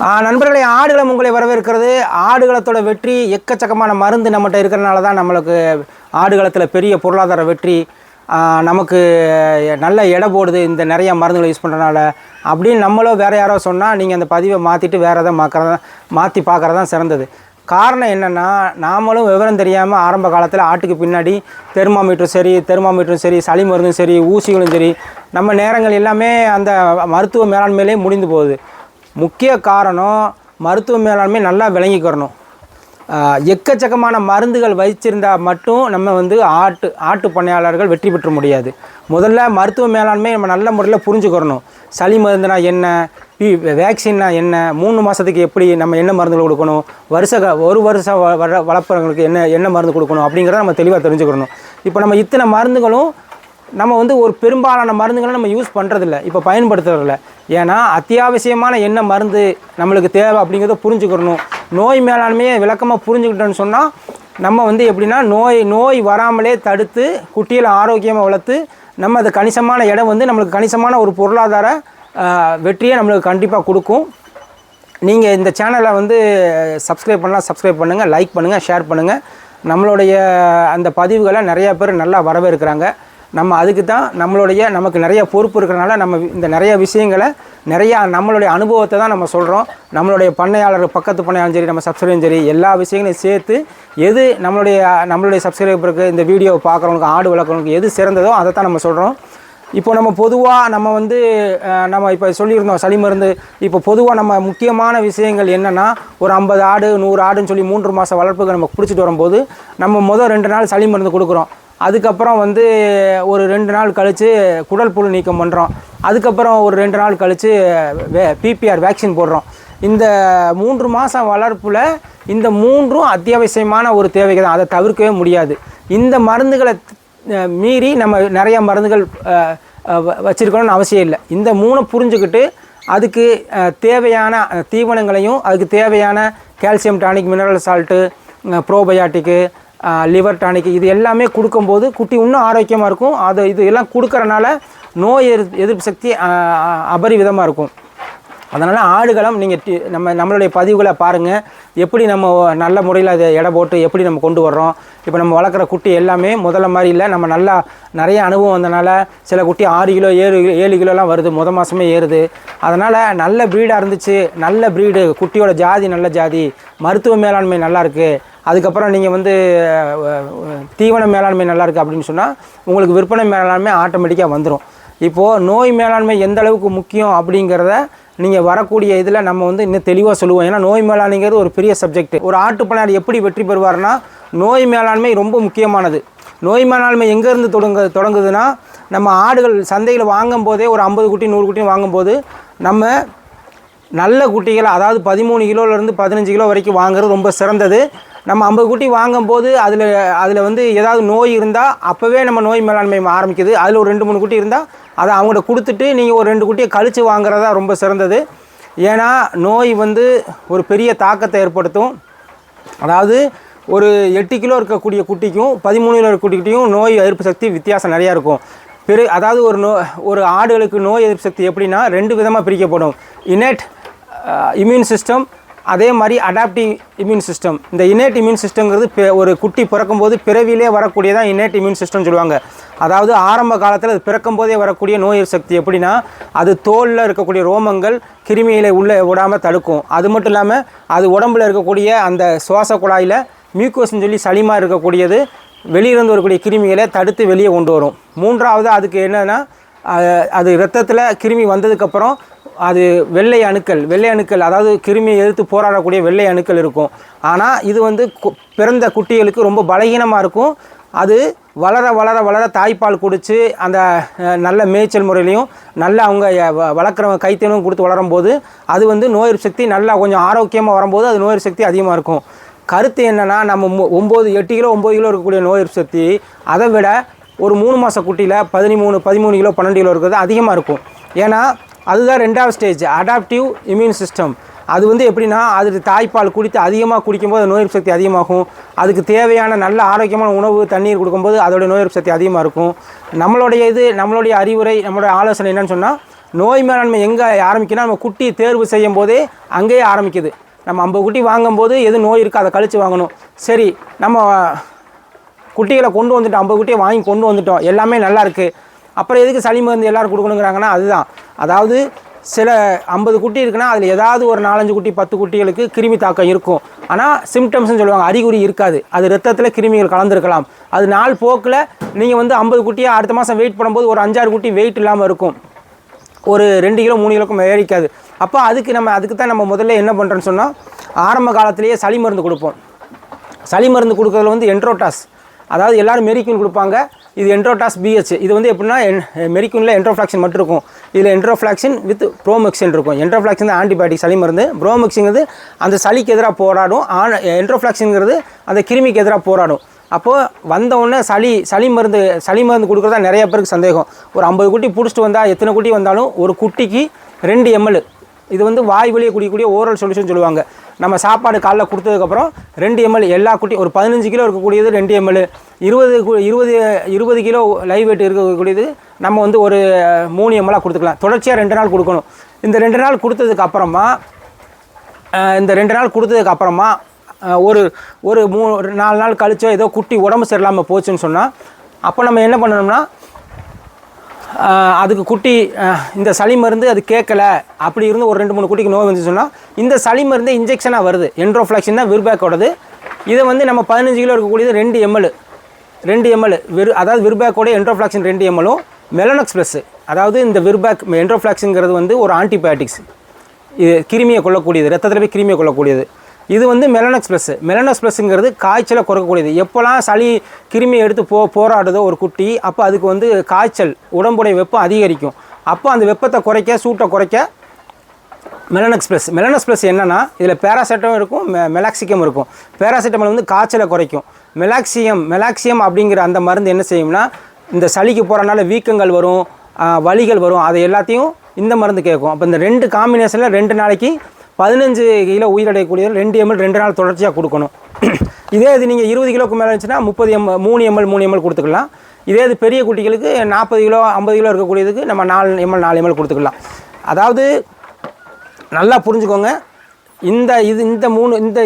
நண்பர்களே, ஆடுகளம் உங்களை வரவேற்கிறது. ஆடுகளத்தோட வெற்றி எக்கச்சக்கமான மருந்து நம்மகிட்ட இருக்கிறனால தான் நம்மளுக்கு ஆடுகளத்தில் பெரிய பொருளாதார வெற்றி நமக்கு நல்ல எடை போடுது. இந்த நிறையா மருந்துகளை யூஸ் பண்ணுறனால அப்படின்னு நம்மளோ வேறு யாரோ சொன்னால் நீங்கள் அந்த பதிவை மாற்றிட்டு வேறு எதாவது மாற்றி பார்க்குறது தான் சிறந்தது. காரணம் என்னென்னா, நாமளும் விவரம் தெரியாமல் ஆரம்ப காலத்தில் ஆட்டுக்கு பின்னாடி தெர்மாமீட்டரும் சரி சளி மருந்தும் சரி ஊசிகளும் சரி நம்ம நேரங்கள் எல்லாமே அந்த மருத்துவ மேலாண்மையிலே முடிந்து போகுது. முக்கிய காரணம் மருத்துவ மேலாண்மை நல்லா விளங்கிக்கிறணும். எக்கச்சக்கமான மருந்துகள் வச்சிருந்தால் மட்டும் நம்ம ஆட்டு பண்ணையாளர்கள் வெற்றி பெற்ற முடியாது. முதல்ல மருத்துவ மேலாண்மை நம்ம நல்ல முறையில் புரிஞ்சுக்கிறணும். சளி மருந்துனா என்ன, வேக்சின்னா என்ன, 3 மாதத்துக்கு எப்படி நம்ம என்ன மருந்துகள் கொடுக்கணும், ஒரு வருஷம் வளர்ப்புறவங்களுக்கு என்ன மருந்து கொடுக்கணும் அப்படிங்கிறத நம்ம தெளிவாக தெரிஞ்சுக்கிறணும். இப்போ நம்ம இத்தனை மருந்துகளும் நம்ம ஒரு பெரும்பாலான மருந்துகளை நம்ம யூஸ் பண்ணுறதில்ல, இப்போ பயன்படுத்துறதில்ல. ஏன்னா அத்தியாவசியமான என்ன மருந்து நம்மளுக்கு தேவை அப்படிங்கிறத புரிஞ்சுக்கிறணும். நோய் மேலாண்மையை விளக்கமாக புரிஞ்சுக்கிட்டோன்னு சொன்னால் நம்ம எப்படின்னா நோய் வராமலே தடுத்து குட்டியில் ஆரோக்கியமாக வளர்த்து நம்ம அது கணிசமான இடம் நம்மளுக்கு கணிசமான ஒரு பொருளாதார வெற்றியை நம்மளுக்கு கண்டிப்பாக கொடுக்கும். நீங்கள் இந்த சேனலை சப்ஸ்கிரைப் பண்ணலாம், சப்ஸ்கிரைப் பண்ணுங்கள், லைக் பண்ணுங்கள், ஷேர் பண்ணுங்கள். நம்மளுடைய அந்த பதிவுகளை நிறையா பேர் நல்லா வரவேற்கிறாங்க. நம்ம அதுக்கு தான் நமக்கு நிறைய பொறுப்பு இருக்கிறனால நம்ம இந்த நிறைய விஷயங்களை நம்மளுடைய அனுபவத்தை தான் நம்ம சொல்கிறோம். நம்மளுடைய பண்ணையாளர் பக்கத்து பண்ணையாளரும் சரி நம்ம சப்ஸ்கிரைபரும் சரி எல்லா விஷயங்களையும் சேர்த்து எது நம்மளுடைய சப்ஸ்கிரைபருக்கு இந்த வீடியோவை பார்க்குறவங்களுக்கு ஆடு வளர்க்குறவங்களுக்கு எது சிறந்ததோ அதை தான் நம்ம சொல்கிறோம். இப்போ நம்ம பொதுவாக நம்ம இப்போ சொல்லியிருந்தோம் சளி மருந்து. இப்போ பொதுவாக நம்ம முக்கியமான விஷயங்கள் என்னென்னா, ஒரு 50 ஆடு 100 ஆடுன்னு சொல்லி 3 மாத வளர்ப்புக்கு நம்ம பிடிச்சிட்டு வரும்போது நம்ம 2 நாள் சளி மருந்து கொடுக்குறோம். அதுக்கப்புறம் ஒரு 2 நாள் கழித்து குடல் புழு நீக்கம் பண்ணுறோம். அதுக்கப்புறம் ஒரு 2 நாள் கழித்து பிபிஆர் வேக்சின் போடுறோம். இந்த 3 மாதம் வளர்ப்பில் இந்த 3ம் அத்தியாவசியமான ஒரு தேவைக்கு தான், அதை தவிர்க்கவே முடியாது. இந்த மருந்துகளை மீறி நம்ம நிறைய மருந்துகள் வச்சுருக்கணும்னு அவசியம் இல்லை. இந்த 3 புரிஞ்சுக்கிட்டு அதுக்கு தேவையான தீவனங்களையும் அதுக்கு தேவையான calcium tonic, mineral salt, probiotic, liver tonic இது எல்லாமே கொடுக்கும்போது குட்டி இன்னும் ஆரோக்கியமாக இருக்கும். இது எல்லாம் கொடுக்கறனால நோய் எதிர்ப்பு சக்தி அபரிவிதமாக இருக்கும். அதனால் ஆடுகளம் நீங்கள் நம்மளுடைய பதிவுகளை பாருங்கள், எப்படி நம்ம நல்ல முறையில் அதை எடை போட்டு எப்படி நம்ம கொண்டு வர்றோம். இப்போ நம்ம வளர்க்குற குட்டி எல்லாமே முதல்ல மாதிரி இல்லை. நம்ம நிறைய அனுபவம் வந்தனால சில குட்டி 6 கிலோ 7 கிலோலாம் வருது, மாதமே ஏறுது. அதனால் நல்ல ப்ரீடாக இருந்துச்சு, நல்ல ப்ரீடு, குட்டியோட ஜாதி நல்ல ஜாதி, மருத்துவ மேலாண்மை நல்லாயிருக்கு, அதுக்கப்புறம் நீங்கள் தீவன மேலாண்மை நல்லாயிருக்கு அப்படின்னு சொன்னால் உங்களுக்கு விற்பனை மேலாண்மை ஆட்டோமேட்டிக்காக வந்துடும். இப்போது நோய் மேலாண்மை எந்த அளவுக்கு முக்கியம் அப்படிங்கிறத நீங்கள் வரக்கூடிய இதில் நம்ம இன்னும் தெளிவாக சொல்லுவோம். ஏன்னா நோய் மேலாண்மைங்கிறது ஒரு பெரிய சப்ஜெக்ட். ஒரு ஆட்டு பண்ணையார் எப்படி வெற்றி பெறுவார்னா, நோய் மேலாண்மை ரொம்ப முக்கியமானது. நோய் மேலாண்மை எங்கேருந்து தொடங்குதுன்னா, நம்ம ஆடுகள் சந்தையில் வாங்கும் போதே ஒரு 50 குட்டி 100 குட்டி வாங்கும்போது நம்ம நல்ல குட்டிகளை, அதாவது 13 கிலோலேருந்து 15 கிலோ வரைக்கும் வாங்குறது ரொம்ப சிறந்தது. நம்ம 50 குட்டி வாங்கும்போது அதில் ஏதாவது நோய் இருந்தால் அப்போவே நம்ம நோய் மேலாண்மை ஆரம்பிக்குது. அதில் ஒரு 2-3 குட்டி இருந்தால் அதை அவங்கள்ட்ட கொடுத்துட்டு நீங்கள் ஒரு 2 குட்டியை கழித்து வாங்குறதா ரொம்ப சிறந்தது. ஏன்னா நோய் ஒரு பெரிய தாக்கத்தை ஏற்படுத்தும். அதாவது ஒரு 8 கிலோ இருக்கக்கூடிய குட்டிக்கும் 13 கிலோ இருக்க குட்டிக்கிட்டையும் நோய் எதிர்ப்பு சக்தி வித்தியாசம் நிறையா இருக்கும். அதாவது ஒரு ஆடுகளுக்கு நோய் எதிர்ப்பு சக்தி எப்படின்னா 2 விதமாக பிரிக்கப்படும். இன்னேட் இம்யூன் சிஸ்டம், அதே மாதிரி அடாப்டிவ் இம்யூன் சிஸ்டம். இந்த இன்னேட் இம்யூன் சிஸ்டங்கிறது ஒரு குட்டி பிறக்கும்போது பிறவிலே வரக்கூடியதான் இன்னேட் இம்யூன் சிஸ்டம்னு சொல்லுவாங்க. அதாவது ஆரம்ப காலத்தில் அது பிறக்கும் போதே வரக்கூடிய நோய் சக்தி எப்படின்னா, அது தோலில் இருக்கக்கூடிய ரோமங்கள் கிருமிகளை உள்ளே விடாமல் தடுக்கும். அது மட்டும் இல்லாமல் அது உடம்பில் இருக்கக்கூடிய அந்த சுவாச குழாயில் மியூக்கோஸ்ன்னு சொல்லி சளிமா இருக்கக்கூடியது வெளியிருந்து வரக்கூடிய கிருமிகளை தடுத்து வெளியே கொண்டு வரும். 3வது அதுக்கு என்னென்னா, அது இரத்தத்தில் கிருமி வந்ததுக்கப்புறம் அது வெள்ளை அணுக்கள், அதாவது கிருமியை எதிர்த்து போராடக்கூடிய வெள்ளை அணுக்கள் இருக்கும். ஆனால் இது பிறந்த குட்டிகளுக்கு ரொம்ப பலகீனமாக இருக்கும். அது வளர தாய்ப்பால் குடித்து அந்த நல்ல மேய்ச்சல் முறையிலையும் நல்ல அவங்க வளர்க்குறவங்க கைத்தேனும் கொடுத்து வளரும்போது அது நோய் எதிர்ப்பு சக்தி நல்லா கொஞ்சம் ஆரோக்கியமாக வரும்போது அது நோய் எதிர்ப்பு சக்தி அதிகமாக இருக்கும். கருத்து என்னென்னா, நம்ம 8 கிலோ 9 கிலோ இருக்கக்கூடிய நோய் எதிர்ப்பு சக்தி அதை விட ஒரு 3 மாத குட்டியில் 13 கிலோ 12 கிலோ இருக்கிறது அதிகமாக இருக்கும். ஏன்னா அதுதான் 2வது ஸ்டேஜ், அடாப்டிவ் இம்யூன் சிஸ்டம். அது எப்படின்னா, அது தாய்ப்பால் அதிகமாக குடிக்கும்போது நோய் எதிர்ப்பு சக்தி அதிகமாகும். அதுக்கு தேவையான நல்ல ஆரோக்கியமான உணவு தண்ணீர் கொடுக்கும்போது அதோடைய நோய் எதிர்ப்பு சக்தி அதிகமாக இருக்கும். நம்மளுடைய அறிவுரை, நம்மளுடைய ஆலோசனை என்னன்னு சொன்னால், நோய் மேலாண்மை எங்கே ஆரம்பிக்குன்னா நம்ம குட்டி தேர்வு செய்யும் போதே அங்கேயே ஆரம்பிக்குது. நம்ம 50 குட்டி வாங்கும்போது எது நோய் இருக்குது அதை கழித்து வாங்கணும். சரி, நம்ம குட்டிகளை கொண்டு வந்துட்டோம், 50 குட்டியை வாங்கி கொண்டு வந்துட்டோம், எல்லாமே நல்லா இருக்குது, அப்புறம் எதுக்கு சளி மருந்து எல்லோரும் கொடுக்கணுங்கிறாங்கன்னா அதுதான். அதாவது சில 50 குட்டி இருக்குன்னா அதில் ஏதாவது ஒரு 4-5 குட்டி 10 குட்டிகளுக்கு கிருமி தாக்கம் இருக்கும். ஆனால் சிம்டம்ஸ்னு சொல்லுவாங்க, அறிகுறி இருக்காது. அது ரத்தத்தில் கிருமிகள் கலந்துருக்கலாம். அது நாள் போக்கில் நீங்கள் வந்து 50 குட்டியாக அடுத்த மாதம் வெயிட் பண்ணும்போது ஒரு 5-6 குட்டி வெயிட் இல்லாமல் இருக்கும், ஒரு 2 கிலோ 3 கிலோக்கும் ஏறிக்காது. அப்போ அதுக்கு தான் நம்ம முதல்ல என்ன பண்ணுறோன்னு சொன்னால், ஆரம்ப காலத்திலேயே சளி மருந்து கொடுப்போம். சளி மருந்து கொடுக்குறதுல வந்து என்ட்ரோடாஸ், அதாவது எல்லோரும் மெரிக்யூன் கொடுப்பாங்க, இது என்ட்ரோடாஸ் பிஹெச். இது வந்து எப்படின்னா மெரிக்யூனில் என்ட்ரோஃப்ளாக்சின் மட்டும் இருக்கும், இதில் என்ட்ரோஃப்ளாக்சின் வித் ப்ரோமெக்சின் இருக்கும். என்ட்ரோஃப்ளாக்சின் தான் ஆன்டிபயோட்டிக் சளி மருந்து, ப்ரோமெக்சிங்கிறது அந்த சளிக்கு எதிராக போராடும், என்ட்ரோஃப்ளாக்சின்ங்கிறது அந்த கிருமிக்கு எதிராக போராடும். அப்போது வந்தவுடனே சளி மருந்து கொடுக்குறதா நிறைய பேருக்கு சந்தேகம். ஒரு 50 குட்டி பிடிச்சிட்டு வந்தால் எத்தனை குட்டி வந்தாலும் ஒரு குட்டிக்கு 2 ml, இது வந்து வாய் வழியே குடிக்கக்கூடிய ஓரல் சொல்யூஷன் சொல்லுவாங்க. நம்ம சாப்பாடு காலைல கொடுத்ததுக்கப்புறம் 2 ml எல்லா குட்டி, ஒரு 15 கிலோ இருக்கக்கூடியது 2 ml, 20 கிலோ லைவ் வெயிட் இருக்கக்கூடியது நம்ம வந்து ஒரு 3 ml கொடுத்துக்கலாம். தொடர்ச்சியாக 2 நாள் கொடுக்கணும். இந்த 2 நாள் கொடுத்ததுக்கப்புறமா ஒரு 4 நாள் கழிச்சோ ஏதோ குட்டி உடம்பு சரியில்லாமல் போச்சுன்னு சொன்னால், அப்போ நம்ம என்ன பண்ணணும்னா, அதுக்கு குட்டி இந்த சளி மருந்து அது கேட்கல, அப்படி இருந்து ஒரு 2-3 குட்டிக்கு நோய் வந்து சொன்னால், இந்த சளி மருந்து இன்ஜெக்ஷனாக வருது, என்ட்ரோஃப்ளாக்சின் தான் விர்பேக்கோடது. இதை வந்து நம்ம 15 கிலோ இருக்கக்கூடியது 2 ml அதாவது விர்பேக்கோட என்ட்ரோஃப்ளாக்சின் 2 ml மெலனக்ஸ் ப்ளஸ். அதாவது இந்த என்ட்ரோஃப்ளாக்சின்ங்கிறது வந்து ஒரு ஆன்டிபயோட்டிக்ஸ், இது கிருமியை கொல்லக்கூடியது, ரத்தத்தில் போய் கிருமியை கொல்லக்கூடியது. இது வந்து மெலனக்ஸ் ப்ளஸ்ஸுங்கிறது காய்ச்சலை குறைக்கக்கூடியது. எப்போல்லாம் சளி கிருமியை எடுத்து போராடுதோ ஒரு குட்டி, அப்போ அதுக்கு வந்து காய்ச்சல், உடம்புடைய வெப்பம் அதிகரிக்கும். அப்போ அந்த வெப்பத்தை குறைக்க, சூட்டை குறைக்க மெலனக்ஸ் ப்ளஸ் என்னென்னா, இதில் பேராசிட்டமும் இருக்கும், மெலாக்சிகம் இருக்கும். பேராசிட்டமல் வந்து காய்ச்சலை குறைக்கும். மெலாக்சியம் அப்படிங்கிற அந்த மருந்து என்ன செய்யும்னா, இந்த சளிக்கு போகிறனால வீக்கங்கள் வரும், வலிகள் வரும், அதை எல்லாத்தையும் இந்த மருந்து கேட்கும். அப்போ இந்த 2 காம்பினேஷனில் 2 நாளைக்கு 15 கிலோ உயிரடையக்கூடியது 2 ml 2 நாள் தொடர்ச்சியாக கொடுக்கணும். இதே இது நீங்கள் 20 கிலோக்கு மேலே இருந்துச்சுன்னா 3 ml கொடுத்துக்கலாம். இதே இது பெரிய குட்டிகளுக்கு 40 கிலோ 50 கிலோ இருக்கக்கூடியதுக்கு நம்ம 4 ml கொடுத்துக்கலாம். அதாவது நல்லா புரிஞ்சுக்கோங்க, இந்த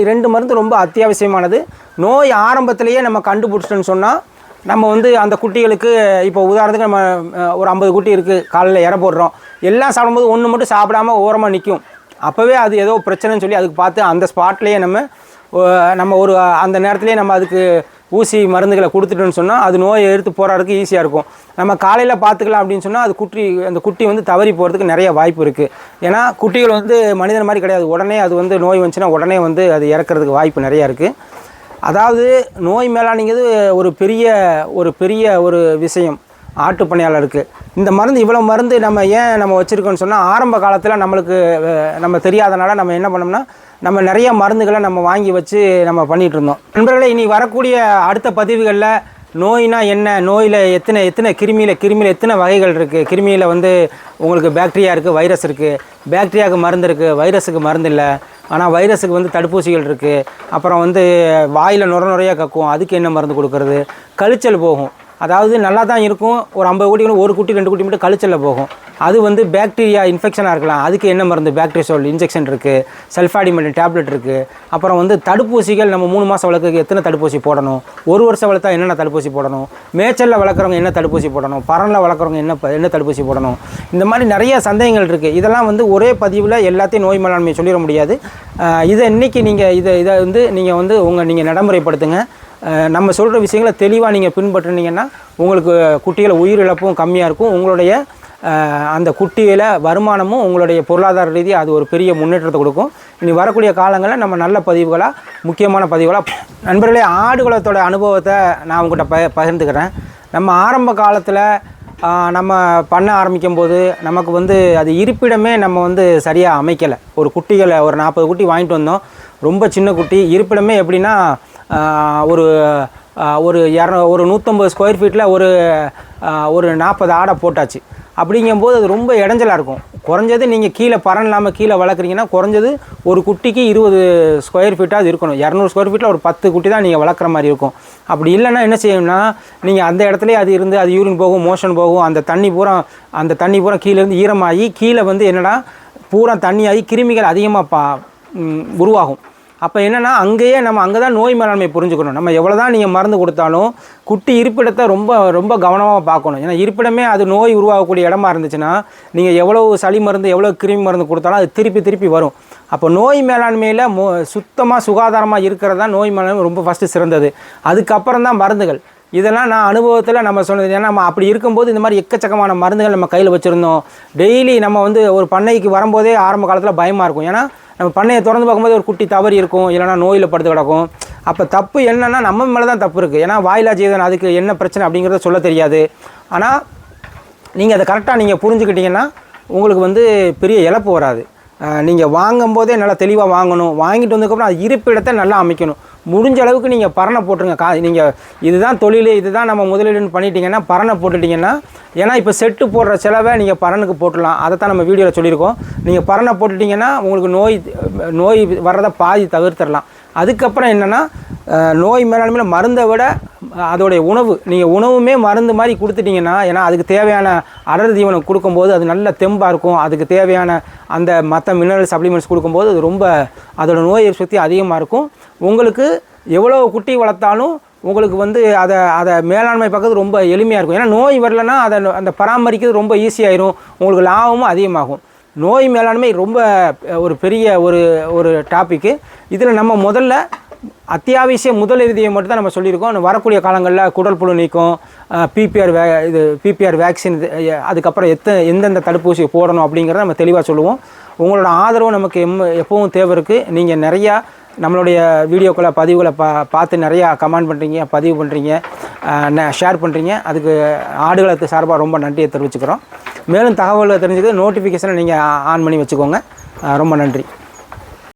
2 மருந்து ரொம்ப அத்தியாவசியமானது. நோய் ஆரம்பத்திலேயே நம்ம கண்டுபிடிச்சிட்டோன்னு சொன்னால், நம்ம வந்து அந்த குட்டிகளுக்கு இப்போ உதாரணத்துக்கு நம்ம ஒரு 50 குட்டி இருக்குது, காலையில் இற போடுறோம், எல்லாம் சாப்பிடும்போது ஒன்று மட்டும் சாப்பிடாமல் ஓரமாக நிற்கும். அப்போவே அது ஏதோ பிரச்சனைன்னு சொல்லி அதுக்கு பார்த்து அந்த ஸ்பாட்லேயே நம்ம ஒரு அந்த நேரத்துலேயே நம்ம அதுக்கு ஊசி மருந்துகளை கொடுத்துட்டோன்னு சொன்னால் அது நோயை எடுத்து போகிறதுக்கு ஈஸியாக இருக்கும். நம்ம காலையில் பார்த்துக்கலாம் அப்படின்னு சொன்னால் அந்த குட்டி வந்து தவறி போகிறதுக்கு நிறைய வாய்ப்பு இருக்குது. ஏன்னா குட்டிகள் வந்து மனிதன் மாதிரி கிடையாது, உடனே அது வந்து நோய் வந்துச்சுன்னா உடனே வந்து அது இறக்கிறதுக்கு வாய்ப்பு நிறையா இருக்குது. அதாவது நோய் மேலாண்மைங்கிறது ஒரு பெரிய ஒரு விஷயம் ஆட்டு பண்ணையாளருக்கு. இந்த மருந்து இவ்வளோ மருந்து நம்ம வச்சுருக்கோன்னு சொன்னால், ஆரம்ப காலத்தில் நம்ம தெரியாதனால நம்ம என்ன பண்ணோம்னா, நம்ம நிறைய மருந்துகளை நம்ம வாங்கி வச்சு நம்ம பண்ணிகிட்டு இருந்தோம். நண்பர்களே, இனி வரக்கூடிய அடுத்த பதிவுகளில் நோய்னா என்ன, நோயில் எத்தனை கிருமியில் எத்தனை வகைகள் இருக்குது. கிருமியில் வந்து உங்களுக்கு பாக்டீரியா இருக்குது, வைரஸ் இருக்குது. பாக்டீரியாவுக்கு மருந்து இருக்குது, வைரஸுக்கு மருந்து இல்லை. ஆனால் வைரஸுக்கு வந்து தடுப்பூசிகள் இருக்குது. அப்புறம் வந்து வாயில் நுரையாக கக்கும், அதுக்கு என்ன மருந்து கொடுக்கறது. கழிச்சல் போகும், அதாவது நல்லா தான் இருக்கும், ஒரு 50 குட்டிகளும் 1 குட்டி 2 குட்டி மட்டும் கழிச்சலில் போகும். அது வந்து பாக்டீரியா இன்ஃபெக்ஷனாக இருக்கலாம், அதுக்கு என்ன மருந்து, பாக்டீரியாசோல் இன்ஜெக்ஷன் இருக்குது, சல்ஃபாடிமெடின் டேப்லெட் இருக்குது. அப்புறம் வந்து தடுப்பூசிகள், நம்ம 3 மாதம் வளர்க்குறதுக்கு எத்தனை தடுப்பூசி போடணும், 1 வருஷம் வளர்த்தா என்னென்ன தடுப்பூசி போடணும், மேய்ச்சலில் வளர்க்குறவங்க என்ன தடுப்பூசி போடணும், பறனில் வளர்க்குறவங்க என்ன தடுப்பூசி போடணும், இந்த மாதிரி நிறைய சந்தேகங்கள் இருக்குது. இதெல்லாம் வந்து ஒரே பதிவில் எல்லாத்தையும் நோய் மேலாண்மை சொல்லிட முடியாது. இதை இன்றைக்கி இதை வந்து நீங்கள் நடைமுறைப்படுத்துங்க. நம்ம சொல்கிற விஷயங்களை தெளிவாக நீங்கள் பின்பற்றினீங்கன்னா உங்களுக்கு குட்டிகளை உயிரிழப்பும் கம்மியாக இருக்கும், உங்களுடைய அந்த குட்டியில் வருமானமும் உங்களுடைய பொருளாதார ரீதியாக அது ஒரு பெரிய முன்னேற்றத்தை கொடுக்கும். இனி வரக்கூடிய காலங்களில் நம்ம நல்ல பதிவுகளாக, முக்கியமான பதிவுகளாக. நண்பர்களே, ஆடுகளத்தோட அனுபவத்தை நான் உங்கள்கிட்ட பகிர்ந்துக்கிறேன். நம்ம ஆரம்ப காலத்தில் நம்ம பண்ண ஆரம்பிக்கும் போது நமக்கு வந்து அது இருப்பிடமே நம்ம வந்து சரியாக அமைக்கலை. ஒரு குட்டிகளை ஒரு 40 குட்டி வாங்கிட்டு வந்தோம், ரொம்ப சின்ன குட்டி. இருப்பிடமே எப்படின்னா, ஒரு 150 ஸ்கொயர் ஃபீட்டில் ஒரு 40 ஆடை போட்டாச்சு. அப்படிங்கும்போது அது ரொம்ப இடைஞ்சலாக இருக்கும். குறைஞ்சது நீங்கள் கீழே பறன் இல்லாமல் கீழே வளர்க்குறீங்கன்னா குறைஞ்சது ஒரு குட்டிக்கு 20 ஸ்கொயர் ஃபீட்டாக இருக்கணும். 200 ஸ்கொயர் ஃபீட்டில் ஒரு 10 குட்டி தான் நீங்கள் வளர்க்குற மாதிரி இருக்கும். அப்படி இல்லைன்னா என்ன செய்யணும்னா, நீங்கள் அந்த இடத்துலேயே அது இருந்து அது யூரின் போகும், மோஷன் போகும், அந்த தண்ணி பூரா கீழேருந்து ஈரமாகி கீழே வந்து என்னடா பூரா தண்ணியாகி கிருமிகள் அதிகமாக உருவாகும். அப்போ என்னென்னா அங்கேயே நம்ம அங்கே தான் நோய் மேலாண்மை புரிஞ்சுக்கணும். நம்ம எவ்வளோ தான் நீங்கள் மருந்து கொடுத்தாலும் குட்டி இருப்பிடத்தை ரொம்ப ரொம்ப கவனமாக பார்க்கணும். ஏன்னா இருப்பிடமே அது நோய் உருவாகக்கூடிய இடமா இருந்துச்சுன்னா நீங்கள் எவ்வளோ சளி மருந்து எவ்வளோ கிருமி மருந்து கொடுத்தாலும் அது திருப்பி வரும். அப்போ நோய் மேலாண்மையில் சுத்தமாக சுகாதாரமாக இருக்கிறது தான் நோய் மேலாண்மை ரொம்ப ஃபஸ்ட்டு சிறந்தது. அதுக்கப்புறம் தான் மருந்துகள். இதெல்லாம் நான் அனுபவத்தில் நம்ம சொன்னது. ஏன்னா நம்ம அப்படி இருக்கும்போது இந்த மாதிரி எக்கச்சக்கமான மருந்துகள் நம்ம கையில் வச்சுருந்தோம். டெய்லி நம்ம வந்து ஒரு பண்ணைக்கு வரும்போதே ஆரம்ப காலத்தில் பயமாக இருக்கும். ஏன்னா நம்ம பண்ணையை திறந்து பார்க்கும்போது ஒரு குட்டி தவறி இருக்கும், இல்லைனா நோயில் படுத்து கிடக்கும். அப்போ தப்பு என்னென்னா நம்ம மேலே தான் தப்பு இருக்குது. ஏன்னா வாயிலா ஜீவன் அதுக்கு என்ன பிரச்சனை அப்படிங்கிறத சொல்ல தெரியாது. ஆனால் நீங்கள் அதை கரெக்டாக நீங்கள் புரிஞ்சுக்கிட்டீங்கன்னா உங்களுக்கு வந்து பெரிய இழப்பு வராது. நீங்கள் வாங்கும்போதே நல்லா தெளிவாக வாங்கணும். வாங்கிட்டு வந்ததுக்கப்புறம் அது இருப்பிடத்தை நல்லா அமைக்கணும். முடிஞ்ச அளவுக்கு நீங்கள் பரணை போட்டுருங்க. நீங்கள் இதுதான் தொழில், இதுதான் நம்ம முதலீடுன்னு பண்ணிட்டீங்கன்னா பரணை போட்டுட்டிங்கன்னா, ஏன்னா இப்போ செட்டு போடுற செலவை நீங்கள் பரனுக்கு போட்டுடலாம். அதை தான் நம்ம வீடியோவில் சொல்லியிருக்கோம். நீங்கள் பரணை போட்டுட்டிங்கன்னா உங்களுக்கு நோய் வர்றதை பாதி தவிர்த்திடலாம். அதுக்கப்புறம் என்னென்னா, நோய் மேலாண்மையில் மருந்தை விட அதோடைய உணவு, நீங்கள் உணவுமே மருந்து மாதிரி கொடுத்துட்டிங்கன்னா, ஏன்னா அதுக்கு தேவையான அடர் தீவனம் கொடுக்கும்போது அது நல்ல தெம்பாக இருக்கும். அதுக்கு தேவையான அந்த மற்ற மினரல் சப்ளிமெண்ட்ஸ் கொடுக்கும்போது அது ரொம்ப அதோட நோய் எதிர்ப்பு சக்தி அதிகமாக இருக்கும். உங்களுக்கு எவ்வளோ குட்டி வளர்த்தாலும் உங்களுக்கு வந்து அதை மேலாண்மை பார்க்கறது ரொம்ப எளிமையாக இருக்கும். ஏன்னா நோய் வரலைன்னா அந்த பராமரிக்கிறது ரொம்ப ஈஸியாகிடும். உங்களுக்கு லாபமும் அதிகமாகும். நோய் மேலாண்மை ரொம்ப ஒரு பெரிய ஒரு டாப்பிக்கு. இதில் நம்ம முதல்ல அத்தியாவசிய முதலுதவியை மட்டும் தான் நம்ம சொல்லியிருக்கோம். வரக்கூடிய காலங்களில் குடல் புழு நீக்கம், பிபிஆர் வேக்சின், அதுக்கப்புறம் எந்தெந்த தடுப்பூசி போடணும் அப்படிங்கிறத நம்ம தெளிவாக சொல்லுவோம். உங்களோட ஆதரவு நமக்கு எப்பவும் தேவை இருக்குது. நீங்கள் நிறையா நம்மளுடைய வீடியோக்களை பதிவுகளை பார்த்து நிறையா கமெண்ட் பண்ணுறீங்க, பதிவு பண்ணுறீங்க, ஷேர் பண்ணுறீங்க. அதுக்கு ஆடுகளத்து சார்பாக ரொம்ப நன்றியை தெரிவிச்சுக்கிறோம். மேலும் தகவல்களை தெரிஞ்சுக்க நோட்டிஃபிகேஷனை நீங்கள் ஆன் பண்ணி வச்சுக்கோங்க. ரொம்ப நன்றி.